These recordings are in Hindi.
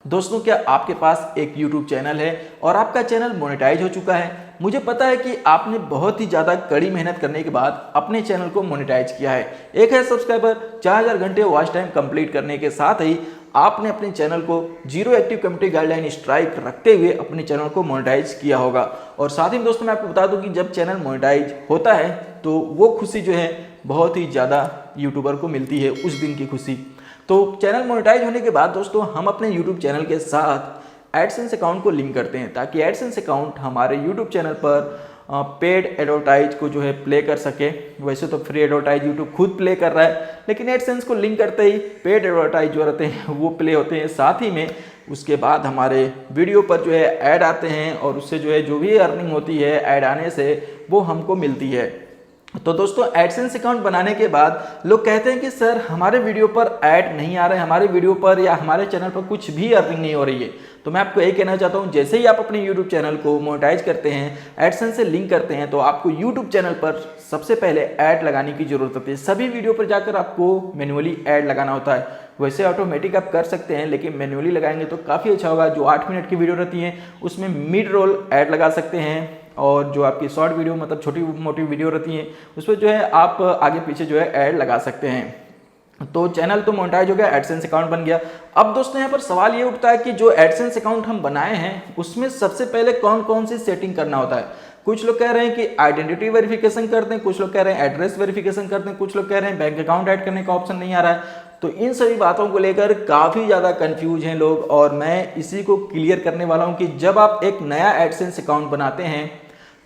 दोस्तों, क्या आपके पास एक YouTube चैनल है और आपका चैनल मोनेटाइज हो चुका है? मुझे पता है कि आपने बहुत ही ज़्यादा कड़ी मेहनत करने के बाद अपने चैनल को मोनेटाइज किया है। 1000 सब्सक्राइबर, 4000 घंटे वॉच टाइम कंप्लीट करने के साथ ही आपने अपने चैनल को zero active community guideline strike रखते हुए अपने चैनल को मोनेटाइज किया होगा। और साथ ही दोस्तों, मैं आपको बता दूं कि जब चैनल मोनेटाइज होता है तो वो खुशी जो है बहुत ही ज़्यादा यूट्यूबर को मिलती है, उस दिन की खुशी। तो चैनल मोनेटाइज होने के बाद दोस्तों हम अपने यूट्यूब चैनल के साथ एडसेंस अकाउंट को लिंक करते हैं ताकि एडसेंस अकाउंट हमारे यूट्यूब चैनल पर पेड एडवर्टाइज को जो है प्ले कर सके। वैसे तो फ्री एडवर्टाइज यूट्यूब खुद प्ले कर रहा है, लेकिन एडसेंस को लिंक करते ही पेड एडवर्टाइज जो रहते हैं वो प्ले होते हैं। साथ ही में उसके बाद हमारे वीडियो पर जो है ऐड आते हैं और उससे जो है जो भी अर्निंग होती है ऐड आने से वो हमको मिलती है। तो दोस्तों, एडसेंस अकाउंट बनाने के बाद लोग कहते हैं कि सर हमारे वीडियो पर ऐड नहीं आ रहे, हमारे वीडियो पर या हमारे चैनल पर कुछ भी अर्निंग नहीं हो रही है। तो मैं आपको यही कहना चाहता हूं, जैसे ही आप अपने यूट्यूब चैनल को मोनेटाइज करते हैं, एडसेंस से लिंक करते हैं, तो आपको यूट्यूब चैनल पर सबसे पहले ऐड लगाने की जरूरत होती है। सभी वीडियो पर जाकर आपको मैन्युअली ऐड लगाना होता है। वैसे ऑटोमेटिक आप कर सकते हैं, लेकिन मैन्युअली लगाएंगे तो काफ़ी अच्छा होगा। जो 8 मिनट की वीडियो रहती है उसमें मिड रोल ऐड लगा सकते हैं, और जो आपकी शॉर्ट वीडियो मतलब छोटी मोटी वीडियो रहती है उस पर जो है आप आगे पीछे जो है ऐड लगा सकते हैं। तो चैनल तो मोनेटाइज हो गया, एडसेंस अकाउंट बन गया। अब दोस्तों यहाँ पर सवाल ये उठता है कि जो एडसेंस अकाउंट हम बनाए हैं उसमें सबसे पहले कौन कौन सी सेटिंग करना होता है। कुछ लोग कह रहे हैं कि आइडेंटिटी वेरिफिकेशन करते हैं, कुछ लोग कह रहे हैं एड्रेस वेरिफिकेशन करते हैं, कुछ लोग कह रहे हैं बैंक अकाउंट ऐड करने का ऑप्शन नहीं आ रहा है। तो इन सभी बातों को लेकर काफ़ी ज़्यादा कंफ्यूज हैं लोग, और मैं इसी को क्लियर करने वाला हूँ कि जब आप एक नया एडसेंस अकाउंट बनाते हैं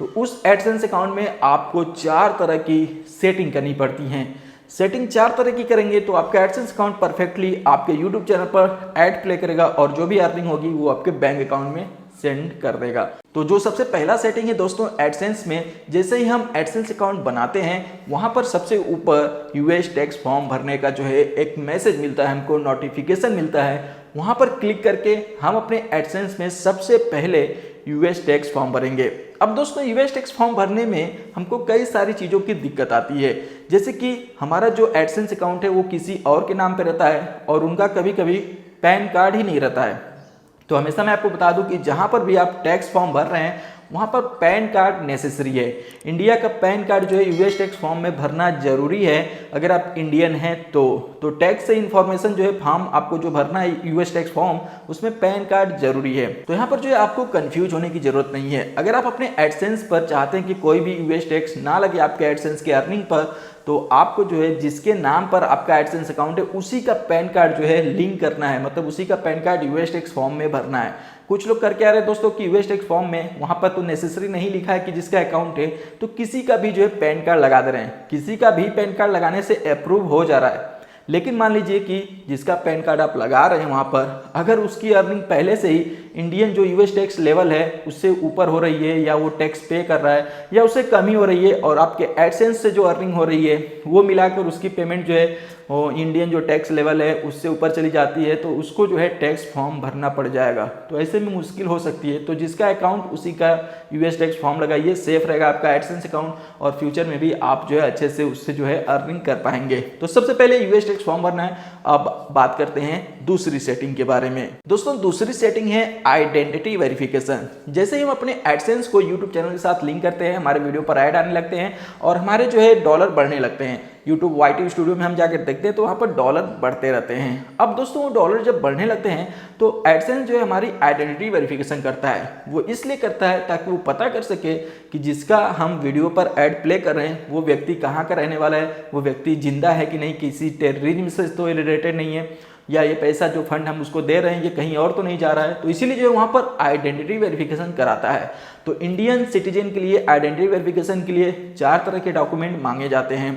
तो उस एडसेंस अकाउंट में आपको 4 तरह की सेटिंग करनी पड़ती हैं। सेटिंग 4 तरह की करेंगे तो आपका एडसेंस अकाउंट परफेक्टली आपके यूट्यूब चैनल पर ऐड प्ले करेगा और जो भी अर्निंग होगी वो आपके बैंक अकाउंट में सेंड कर देगा। तो जो सबसे पहला सेटिंग है दोस्तों एडसेंस में, जैसे ही हम एडसेंस अकाउंट बनाते हैं वहां पर सबसे ऊपर यूएस टैक्स फॉर्म भरने का जो है एक मैसेज मिलता है, हमको नोटिफिकेशन मिलता है। वहां पर क्लिक करके हम अपने एडसेंस में सबसे पहले यूएस टैक्स फॉर्म भरेंगे। अब दोस्तों यूएस टैक्स फॉर्म भरने में हमको कई सारी चीज़ों की दिक्कत आती है, जैसे कि हमारा जो एडसेंस अकाउंट है वो किसी और के नाम पे रहता है और उनका कभी कभी पैन कार्ड ही नहीं रहता है। तो हमेशा मैं आपको बता दूं कि जहां पर भी आप टैक्स फॉर्म भर रहे हैं वहां पर पैन कार्ड नेसेसरी है। इंडिया का पैन कार्ड जो है यूएस टैक्स फॉर्म में भरना जरूरी है। अगर आप इंडियन हैं तो टैक्स से इन्फॉर्मेशन जो है फॉर्म आपको जो भरना है यूएस टैक्स फॉर्म, उसमें पैन कार्ड जरूरी है। तो यहाँ पर जो है आपको कंफ्यूज होने की जरूरत नहीं है। अगर आप अपने एडसेंस पर चाहते हैं कि कोई भी यूएस टैक्स ना लगे आपके एडसेंस के अर्निंग पर, तो आपको जो है जिसके नाम पर आपका एडसेंस अकाउंट है उसी का पैन कार्ड जो है लिंक करना है, मतलब उसी का pan card US tax form में भरना है। कुछ लोग करके आ रहे हैं दोस्तों कि यूएस टैक्स फॉर्म में वहां पर तो नेसेसरी नहीं लिखा है कि जिसका अकाउंट है, तो किसी का भी जो है पैन कार्ड लगा दे रहे हैं। किसी का भी पैन कार्ड लगाने से अप्रूव हो जा रहा है, लेकिन मान लीजिए कि जिसका पैन कार्ड आप लगा रहे हैं वहां पर अगर उसकी अर्निंग पहले से ही इंडियन जो यूएस टैक्स लेवल है उससे ऊपर हो रही है, या वो टैक्स पे कर रहा है या उससे कम ही हो रही है, और आपके एडसेंस से जो अर्निंग हो रही है वो मिलाकर उसकी पेमेंट जो है वो इंडियन जो टैक्स लेवल है उससे ऊपर चली जाती है, तो उसको जो है टैक्स फॉर्म भरना पड़ जाएगा। तो ऐसे में मुश्किल हो सकती है। तो जिसका अकाउंट उसी का यूएस टैक्स फॉर्म लगाइए, सेफ रहेगा आपका एडसेंस अकाउंट, और फ्यूचर में भी आप जो है अच्छे से उससे जो है अर्निंग कर पाएंगे। तो सबसे पहले यूएस टैक्स फॉर्म भरना है। अब बात करते हैं दूसरी सेटिंग के बारे में। दोस्तों दूसरी सेटिंग है आइडेंटिटी वेरिफिकेशन। जैसे ही हम अपने एडसेंस को यूट्यूब चैनल के साथ लिंक करते हैं, हमारे वीडियो पर ऐड आने लगते हैं और हमारे जो है डॉलर बढ़ने लगते हैं। यूट्यूब वाईटी स्टूडियो में हम जाकर देखते हैं तो वहाँ पर डॉलर बढ़ते रहते हैं। अब दोस्तों वो डॉलर जब बढ़ने लगते हैं तो एडसेंस जो है हमारी आइडेंटिटी वेरिफिकेशन करता है। वो इसलिए करता है ताकि वो पता कर सके कि जिसका हम वीडियो पर ऐड प्ले कर रहे हैं वो व्यक्ति कहाँ का रहने वाला है, वो व्यक्ति जिंदा है कि नहीं, किसी टेररिज्म से तो रिलेटेड नहीं है, या ये पैसा जो फंड हम उसको दे रहे हैं ये कहीं और तो नहीं जा रहा है। तो इसीलिए जो है वहाँ पर आइडेंटिटी वेरिफिकेशन कराता है। तो इंडियन सिटीजन के लिए आइडेंटिटी वेरिफिकेशन के लिए 4 तरह के डॉक्यूमेंट मांगे जाते हैं।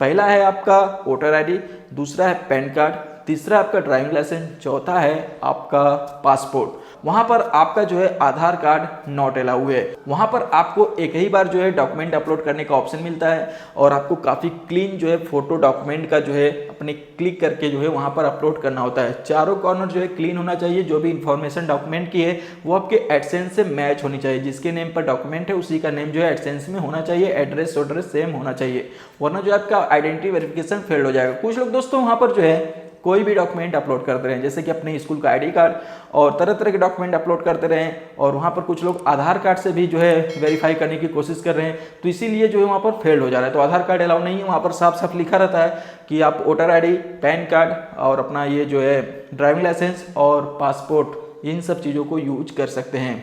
पहला है आपका वोटर आईडी, दूसरा है पैन कार्ड, तीसरा आपका ड्राइविंग लाइसेंस, चौथा है आपका पासपोर्ट। वहां पर आपका जो है आधार कार्ड नॉट अलाउ है। वहां पर आपको एक ही बार जो है डॉक्यूमेंट अपलोड करने का ऑप्शन मिलता है, और आपको काफ़ी क्लीन जो है फोटो डॉक्यूमेंट का जो है अपने क्लिक करके जो है वहां पर अपलोड करना होता है। चारों कॉर्नर जो है क्लीन होना चाहिए। जो भी इंफॉर्मेशन डॉक्यूमेंट की है वो आपके एडसेंस से मैच होनी चाहिए। जिसके नेम पर डॉक्यूमेंट है उसी का नेम जो है एडसेंस में होना चाहिए। एड्रेस सेम होना चाहिए, वरना जो आपका आइडेंटिटी वेरिफिकेशन फेल्ड हो जाएगा। कुछ लोग दोस्तों वहां पर जो है कोई भी डॉक्यूमेंट अपलोड करते रहें, जैसे कि अपने स्कूल का ID कार्ड और तरह तरह के डॉक्यूमेंट अपलोड करते रहें। और वहाँ पर कुछ लोग आधार कार्ड से भी जो है वेरीफाई करने की कोशिश कर रहे हैं, तो इसीलिए जो है वहाँ पर फेल्ड हो जा रहा है। तो आधार कार्ड अलाउ नहीं है, वहाँ पर साफ साफ लिखा रहता है कि आप वोटर ID, पैन कार्ड और अपना ये जो है ड्राइविंग लाइसेंस और पासपोर्ट, इन सब चीज़ों को यूज कर सकते हैं।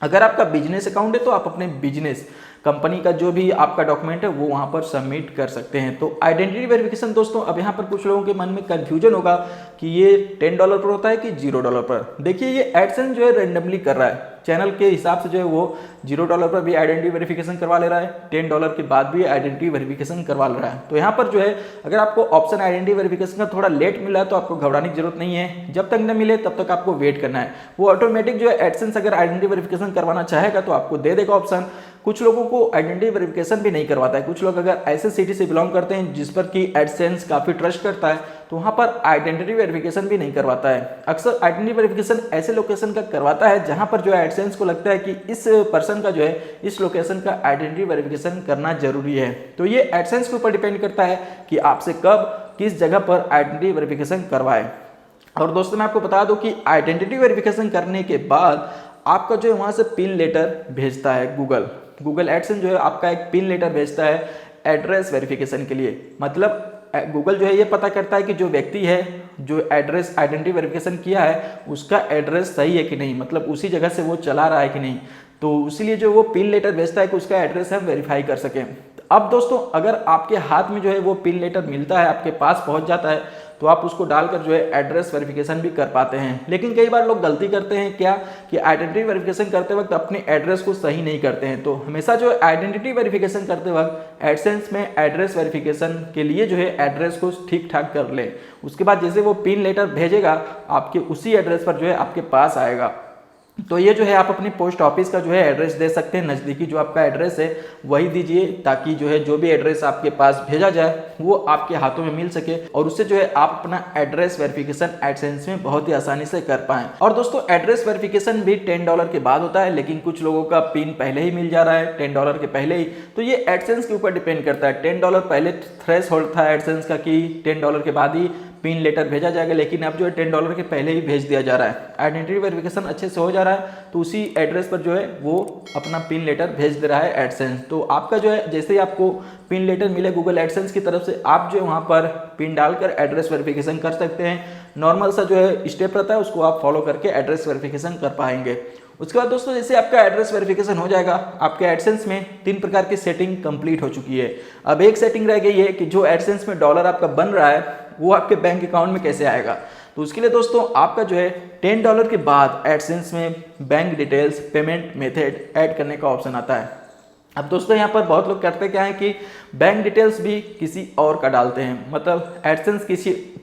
अगर आपका बिजनेस अकाउंट है तो आप अपने बिजनेस कंपनी का जो भी आपका डॉक्यूमेंट है वो वहाँ पर सबमिट कर सकते हैं। तो आइडेंटिटी वेरिफिकेशन दोस्तों, अब यहाँ पर कुछ लोगों के मन में कंफ्यूजन होगा कि ये $10 पर होता है कि $0 पर। देखिए ये एडसेंस जो है रेंडमली कर रहा है, चैनल के हिसाब से जो है वो $0 पर भी आइडेंटिटी वेरिफिकेशन करवा ले रहा है, $10 के बाद भी आइडेंटिटी वेरिफिकेशन करवा ले रहा है। तो यहाँ पर जो है अगर आपको ऑप्शन आइडेंटिटी वेरिफिकेशन का थोड़ा लेट मिला है तो आपको घबराने की जरूरत नहीं है, जब तक न मिले तब तक आपको वेट करना है। वो ऑटोमेटिक जो है एडसेंस अगर आइडेंटिटी वेरिफिकेशन करवाना चाहेगा तो आपको दे देगा ऑप्शन। कुछ लोगों को आइडेंटिटी वेरिफिकेशन भी नहीं करवाता है। कुछ लोग अगर ऐसे सिटी से बिलोंग करते हैं जिस पर कि एडसेंस काफ़ी ट्रस्ट करता है तो वहाँ पर आइडेंटिटी वेरिफिकेशन भी नहीं करवाता है। अक्सर आइडेंटिटी वेरिफिकेशन ऐसे लोकेशन का करवाता है जहाँ पर जो है एडसेंस को लगता है कि इस पर्सन का जो है इस लोकेशन का आइडेंटिटी वेरिफिकेशन करना जरूरी है। तो ये एडसेंस के ऊपर डिपेंड करता है कि आपसे कब किस जगह पर आइडेंटिटी वेरिफिकेशन करवाए। और दोस्तों मैं आपको बता दूं कि आइडेंटिटी वेरिफिकेशन करने के बाद आपका जो है वहाँ से पिन लेटर भेजता है गूगल एडसेंस जो है आपका एक पिन लेटर भेजता है एड्रेस वेरिफिकेशन के लिए। मतलब गूगल जो है ये पता करता है कि जो व्यक्ति है जो एड्रेस आइडेंटिटी वेरिफिकेशन किया है उसका एड्रेस सही है कि नहीं, मतलब उसी जगह से वो चला रहा है कि नहीं। तो इसीलिए जो वो पिन लेटर भेजता है कि उसका एड्रेस हम वेरीफाई कर सकें। अब दोस्तों अगर आपके हाथ में जो है वो पिन लेटर मिलता है, आपके पास पहुंच जाता है, तो आप उसको डालकर जो है एड्रेस वेरिफिकेशन भी कर पाते हैं। लेकिन कई बार लोग गलती करते हैं क्या कि आइडेंटिटी वेरिफिकेशन करते वक्त अपने एड्रेस को सही नहीं करते हैं। तो हमेशा जो आइडेंटिटी वेरिफिकेशन करते वक्त एडसेंस में एड्रेस वेरिफिकेशन के लिए जो है एड्रेस को ठीक ठाक कर लें। उसके बाद जैसे वो पिन लेटर भेजेगा आपके उसी एड्रेस पर जो है आपके पास आएगा। तो ये जो है आप अपने पोस्ट ऑफिस का जो है एड्रेस दे सकते हैं, नज़दीकी जो आपका एड्रेस है वही दीजिए, ताकि जो है जो भी एड्रेस आपके पास भेजा जाए वो आपके हाथों में मिल सके और उससे जो है आप अपना एड्रेस वेरिफिकेशन एडसेंस में बहुत ही आसानी से कर पाएं। और दोस्तों एड्रेस वेरिफिकेशन भी $10 के बाद होता है, लेकिन कुछ लोगों का पिन पहले ही मिल जा रहा है $10 के पहले ही। तो ये एडसेंस के ऊपर डिपेंड करता है। $10 पहले थ्रेश होल्ड था एडसेंस का कि $10 के बाद ही पिन लेटर भेजा जाएगा, लेकिन अब जो है $10 के पहले ही भेज दिया जा रहा है। आइडेंटिटी वेरिफिकेशन अच्छे से हो जा रहा है तो उसी एड्रेस पर जो है वो अपना पिन लेटर भेज दे रहा है एडसेंस। तो आपका जो है जैसे ही आपको पिन लेटर मिले गूगल एडसेंस की तरफ से, आप जो है वहाँ पर पिन डालकर एड्रेस वेरिफिकेशन कर सकते हैं। नॉर्मल सा जो है स्टेप रहता है उसको आप फॉलो करके एड्रेस वेरिफिकेशन कर पाएंगे। उसके बाद दोस्तों जैसे आपका एड्रेस वेरिफिकेशन हो जाएगा, आपके एडसेंस में 3 प्रकार की सेटिंग कंप्लीट हो चुकी है। अब एक सेटिंग रह गई है कि जो एडसेंस में डॉलर आपका बन रहा है वो आपके बैंक अकाउंट में कैसे आएगा। तो उसके लिए दोस्तों आपका जो है $10 के बाद एडसेंस में bank details payment method add करने का ऑप्शन आता है। अब दोस्तों यहाँ पर बहुत लोग करते क्या है कि बैंक डिटेल्स भी किसी और का डालते हैं, मतलब एडसेंस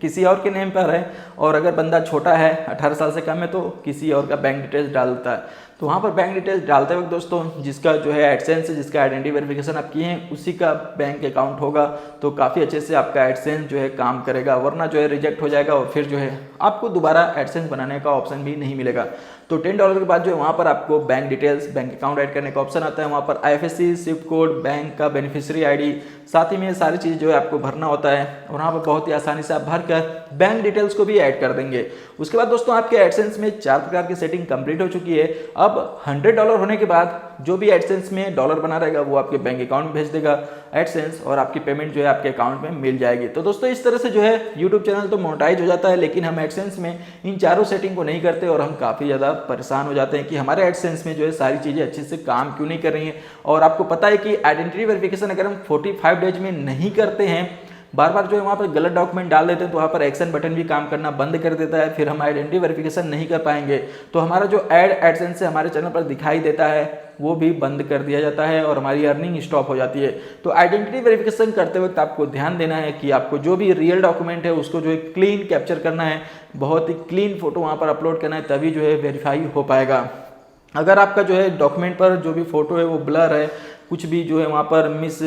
किसी और के नेम पर है और अगर बंदा छोटा है 18 साल से कम है तो किसी और का बैंक डिटेल्स डालता है। तो वहाँ पर बैंक डिटेल्स डालते वक्त दोस्तों जिसका जो है एडसेंस है, जिसका आइडेंटिटी वेरिफिकेशन आप किए हैं उसी का बैंक अकाउंट होगा, तो काफ़ी अच्छे से आपका एडसेंस जो है काम करेगा। वरना जो है रिजेक्ट हो जाएगा और फिर जो है आपको दोबारा एडसेंस बनाने का ऑप्शन भी नहीं मिलेगा। तो $10 के बाद जो है वहाँ पर आपको bank details bank account add करने का ऑप्शन आता है। वहाँ पर IFSC, स्विफ्ट कोड, बैंक का बेनिफिशियरी ID, साथ ही में सारी चीज़ जो है आपको भरना होता है और वहाँ पर बहुत ही आसानी से आप भरकर बैंक डिटेल्स को भी ऐड कर देंगे। उसके बाद दोस्तों आपके एडसेंस में 4 प्रकार की सेटिंग कंप्लीट हो चुकी है। अब $100 होने के बाद जो भी एडसेंस में डॉलर बना रहेगा वो आपके बैंक अकाउंट में भेज देगा एडसेंस और आपकी पेमेंट जो है आपके अकाउंट में मिल जाएगी। तो दोस्तों इस तरह से जो है यूट्यूब चैनल तो मोनेटाइज हो जाता है, लेकिन हम एडसेंस में इन चारों सेटिंग को नहीं करते और हम काफ़ी ज़्यादा परेशान हो जाते हैं कि हमारे एडसेंस में जो है सारी चीज़ें अच्छे से काम क्यों नहीं कर रही हैं। और आपको पता है कि आइडेंटिटी वेरिफिकेशन अगर हम 45 डेज में नहीं करते हैं, बार बार जो है वहाँ पर गलत डॉक्यूमेंट डाल देते हैं तो वहाँ पर एक्शन बटन भी काम करना बंद कर देता है, फिर हम आइडेंटिटी वेरिफिकेशन नहीं कर पाएंगे। तो हमारा जो एडसेंस से हमारे चैनल पर दिखाई देता है वो भी बंद कर दिया जाता है और हमारी अर्निंग स्टॉप हो जाती है। तो आइडेंटिटी वेरिफिकेशन करते वक्त आपको ध्यान देना है कि आपको जो भी रियल डॉक्यूमेंट है उसको जो है क्लीन कैप्चर करना है, बहुत ही क्लीन फोटो वहाँ पर अपलोड करना है, तभी जो है वेरीफाई हो पाएगा। अगर आपका जो है डॉक्यूमेंट पर जो भी फोटो है वो ब्लर है, कुछ भी जो है वहाँ पर मिस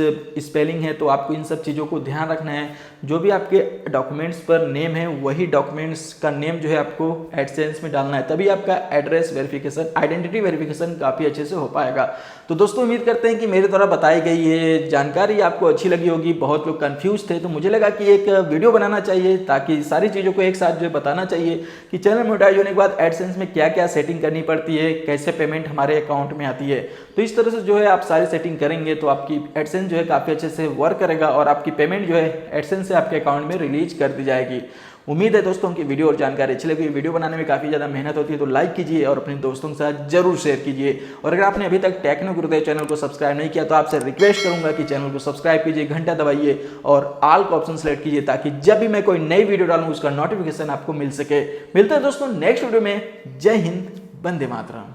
स्पेलिंग है, तो आपको इन सब चीज़ों को ध्यान रखना है। जो भी आपके डॉक्यूमेंट्स पर नेम है वही डॉक्यूमेंट्स का नेम जो है आपको एडसेंस में डालना है, तभी आपका एड्रेस वेरिफिकेशन, आइडेंटिटी वेरिफिकेशन काफ़ी अच्छे से हो पाएगा। तो दोस्तों उम्मीद करते हैं कि मेरे द्वारा बताई गई ये जानकारी आपको अच्छी लगी होगी। बहुत लोग कंफ्यूज थे, तो मुझे लगा कि एक वीडियो बनाना चाहिए ताकि सारी चीज़ों को एक साथ जो है बताना चाहिए कि चैनल मोनेटाइज होने के बाद एडसेंस में क्या क्या सेटिंग करनी पड़ती है, कैसे पेमेंट हमारे अकाउंट में आती है। तो इस तरह से जो है आप सारी सेटिंग करेंगे तो आपकी एडसेंस जो है काफ़ी अच्छे से वर्क करेगा और आपकी पेमेंट जो है एडसेंस से आपके अकाउंट में रिलीज कर दी जाएगी। उम्मीद है दोस्तों की वीडियो और जानकारी अच्छी लगी। वीडियो बनाने में काफ़ी ज़्यादा मेहनत होती है, तो लाइक कीजिए और अपने दोस्तों के साथ जरूर शेयर कीजिए। और अगर आपने अभी तक टेक्नो गुरुदेव चैनल को सब्सक्राइब नहीं किया तो आपसे रिक्वेस्ट करूंगा कि चैनल को सब्सक्राइब कीजिए, घंटा दबाइए और ऑल का ऑप्शन सेलेक्ट कीजिए ताकि जब भी मैं कोई नई वीडियो डालूं उसका नोटिफिकेशन आपको मिल सके। मिलते हैं दोस्तों नेक्स्ट वीडियो में। जय हिंद, वंदे मातरम।